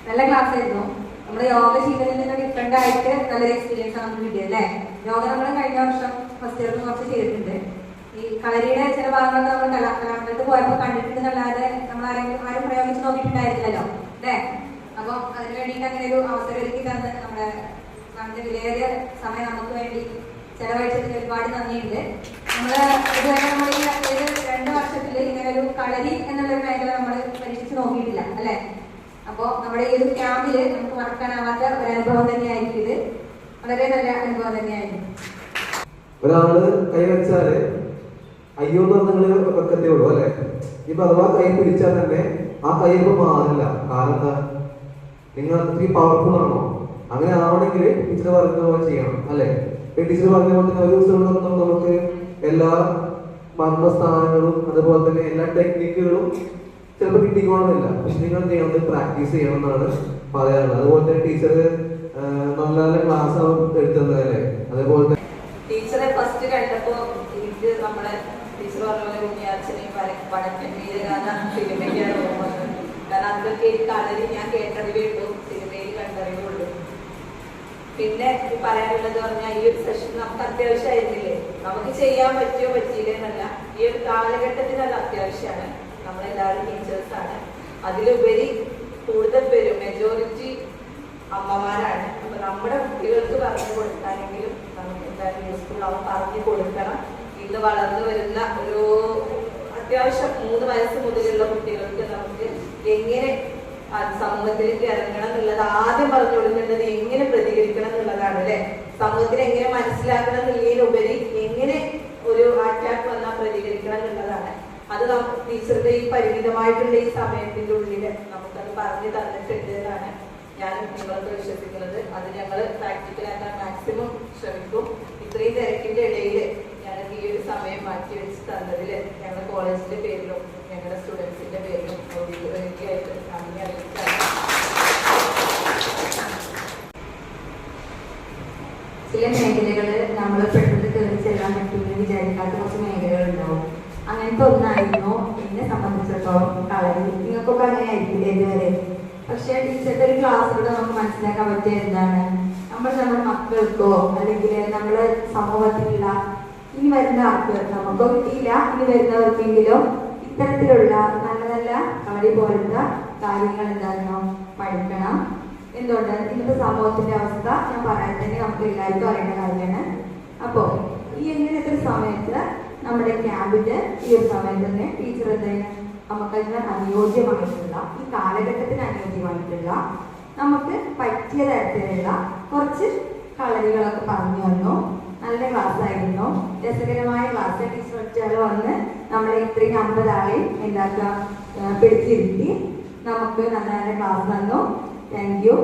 നല്ല ക്ലാസ് ആയിരുന്നു. നമ്മുടെ യോഗ ചെയ്യുന്നതിൽ നിന്ന് ഡിഫറെന്റ് ആയിട്ട് നല്ലൊരു എക്സ്പീരിയൻസ് ആണ് നമുക്ക് കിട്ടിയത് അല്ലേ? യോഗ നമ്മൾ കഴിഞ്ഞ വർഷം ഫസ്റ്റ് ഇയറിൽ കുറച്ച് ചെയ്തിട്ടുണ്ട്. ഈ കളരിയുടെ ചില ഭാഗങ്ങൾ നമ്മൾ കലാമണ്ഡലത്തിൽ പോയപ്പോൾ കണ്ടിട്ടുണ്ടെന്നല്ലാതെ നമ്മൾ ആരും പ്രയോഗിച്ച് നോക്കിയിട്ടുണ്ടായിരുന്നില്ലല്ലോ അല്ലേ? അപ്പം അതിനു വേണ്ടിയിട്ട് അങ്ങനെ ഒരു അവസരം ഒരുക്കി തന്ന് നമ്മുടെ വിലയേറിയ സമയം നമുക്ക് വേണ്ടി ചെലവഴിച്ചതിന് ഒരുപാട് നന്ദിയുണ്ട്. ഇതുവരെ നമ്മൾ ഈ 2 വർഷത്തിൽ ഇങ്ങനെ ഒരു കളരി എന്നുള്ളൊരു മേഖല നമ്മൾ പരീക്ഷിച്ച് നോക്കിയിട്ടില്ല അല്ലെ? അപ്പോൾ നമ്മുടെ ഈ ഒരു ക്യാമ്പിൽ നമുക്ക് മറക്കാനാവാത്ത ഒരു അനുഭവം തന്നെയായിരിക്കും ഇത്. വളരെ നല്ല അനുഭവം തന്നെയായിരുന്നു. ഒരാള് കൈവച്ചാല് അയ്യോ എന്ന് നിങ്ങൾ വെക്കത്തേ ഉള്ളൂ അല്ലെ? ഇപ്പൊ അഥവാ കൈ പിടിച്ചാൽ തന്നെ ആ കൈ ഇപ്പൊ മാറില്ല. കാരണം എന്താ? നിങ്ങൾ അത്രയും പവർഫുൾ ആണോ? അങ്ങനെ ആവണമെങ്കിൽ ടീച്ചർ പറയുന്ന പോലെ ചെയ്യണം അല്ലെ? ടീച്ചർ പറഞ്ഞ പോലെ തന്നെ ഒരു ദിവസം നമുക്ക് എല്ലാ മർമ്മസ്ഥാനങ്ങളും അതുപോലെ തന്നെ എല്ലാ ടെക്നിക്കുകളും ചിലപ്പോൾ കിട്ടിക്കോണമെന്നില്ല. പക്ഷെ നിങ്ങൾ ചെയ്യണത് പ്രാക്ടീസ് ചെയ്യണം എന്നാണ് പറയാനുള്ളത്. അതുപോലെ തന്നെ ടീച്ചർ നല്ല നല്ല ക്ലാസ് എടുത്തത് അല്ലേ? അതേപോലെ തന്നെ ടീച്ചറെ ഫസ്റ്റ് കണ്ടപ്പോ എനിക്ക് നമ്മളെ ടീച്ചർ പറഞ്ഞ പോലെ ഉണ്ണിയാച്ചനെയും വടക്കൻ വീരഗാഥ സിനിമയ്ക്കാണ് പോകുന്നത്. കാരണം അതൊക്കെ ഈ കളരി ഞാൻ കേട്ടറിവേ ഉള്ളൂ, സിനിമയിൽ കണ്ടറിവേ ഉള്ളൂ. പിന്നെ പറയാനുള്ളത് പറഞ്ഞാൽ ഈ ഒരു സെഷൻ നമുക്ക് അത്യാവശ്യമായിരുന്നില്ലേ? നമുക്ക് ചെയ്യാൻ പറ്റിയോ പറ്റിയില്ലെന്നല്ല, ഈ ഒരു കാലഘട്ടത്തിന് അത് അത്യാവശ്യമാണ്. നമ്മളെല്ലാവരും ടീച്ചേഴ്സാണ്. അതിലുപരി കൂടുതൽ പേരും മെജോറിറ്റി അമ്മമാരാണ്. അപ്പൊ നമ്മുടെ കുട്ടികൾക്ക് പറഞ്ഞു കൊടുക്കാനെങ്കിലും നമുക്ക് എന്തായാലും യൂസ്ഫുൾ ആവും. പറഞ്ഞു കൊടുക്കണം. ഇന്ന് വളർന്നു വരുന്ന ഒരു അത്യാവശ്യം 3 വയസ്സ് മുതലുള്ള കുട്ടികൾക്ക് നമുക്ക് എങ്ങനെ സമൂഹത്തിലേക്ക് ഇറങ്ങണം എന്നുള്ളത് ആദ്യം പറഞ്ഞു കൊടുക്കേണ്ടത് എങ്ങനെ പ്രതികരിക്കണം എന്നുള്ളതാണ് അല്ലെ? സമൂഹത്തിന് എങ്ങനെ മനസ്സിലാക്കണം എന്നുള്ളതിനുപരി എങ്ങനെ ഒരു അറ്റാക്ക് വന്നാൽ പ്രതികരിക്കണം എന്നുള്ളതാണ്. അത് ടീച്ചറുടെ ഈ പരിമിതമായിട്ടുള്ള ഈ സമയത്തിന്റെ ഉള്ളിൽ നമുക്കത് പറഞ്ഞു തന്നിട്ടുണ്ട് എന്നാണ് ഞാൻ നിങ്ങൾക്ക് വിശ്വസിക്കുന്നത്. അത് ഞങ്ങൾ പ്രാക്ടിക്കലാക്കാൻ മാക്സിമം ശ്രമിക്കും. ഇത്രയും തിരക്കിന്റെ ഇടയിൽ ഞങ്ങൾക്ക് ഈ ഒരു സമയം മാറ്റി വെച്ച് തന്നതിൽ ഞങ്ങളുടെ കോളേജിന്റെ പേരിലും ഞങ്ങളുടെ സ്റ്റുഡൻസിന്റെ പേരിലും ഔദ്യോഗികമായിട്ട് നന്ദി അറിയിച്ചാണ്. ചില മേഖലകള് നമ്മൾ പെട്ടെന്ന് കയറി ചെല്ലാൻ പറ്റുമെന്ന് വിചാരിക്കാത്ത കുറച്ച് മേഖലകൾ ഉണ്ടാവും. അങ്ങനത്തെ ഒന്നായിരുന്നു എന്നെ സംബന്ധിച്ചിടത്തോളം കളരി. നിങ്ങൾക്കൊക്കെ അങ്ങനെ ആയിരിക്കില്ല ഇതുവരെ. പക്ഷെ ടീച്ചറുടെ ഒരു ക്ലാസ്സിലൂടെ നമുക്ക് മനസ്സിലാക്കാൻ പറ്റിയ എന്താണ്, നമ്മൾ നമ്മുടെ മക്കൾക്കോ അല്ലെങ്കിൽ നമ്മുടെ സമൂഹത്തിലുള്ള ഇനി വരുന്ന ആൾക്ക്, നമുക്കോ കിട്ടിയില്ല ഇനി വരുന്നവർക്കെങ്കിലും ഇത്തരത്തിലുള്ള നല്ല നല്ല കളരി പോലത്തെ കാര്യങ്ങൾ എന്താണോ പഠിക്കണം. എന്തുകൊണ്ട് ഇന്നത്തെ സമൂഹത്തിന്റെ അവസ്ഥ ഞാൻ പറയാൻ തന്നെ നമുക്ക് എല്ലാവർക്കും അറിയേണ്ട കാര്യമാണ്. അപ്പോൾ ഈ ഇങ്ങനത്തെ സമയത്ത് നമ്മുടെ ക്യാമ്പിന്റെ ഈ ഒരു സമയത്ത് തന്നെ ടീച്ചർ എന്തെങ്കിലും നമുക്കതിന് അനുയോജ്യമായിട്ടുള്ള ഈ കാലഘട്ടത്തിന് അനുയോജ്യമായിട്ടുള്ള നമുക്ക് പറ്റിയ തരത്തിലുള്ള കുറച്ച് കളരികളൊക്കെ പറഞ്ഞു തന്നു. നല്ല ക്ലാസ് ആയിരുന്നു, രസകരമായ ക്ലാസ്. ടീച്ചർ വന്ന് നമ്മളെ ഇത്രയും 50 ആളെയും എന്താക്കുക പിടിച്ചിരുത്തി നമുക്ക് നല്ല നല്ല ക്ലാസ് തന്നു. Thank you.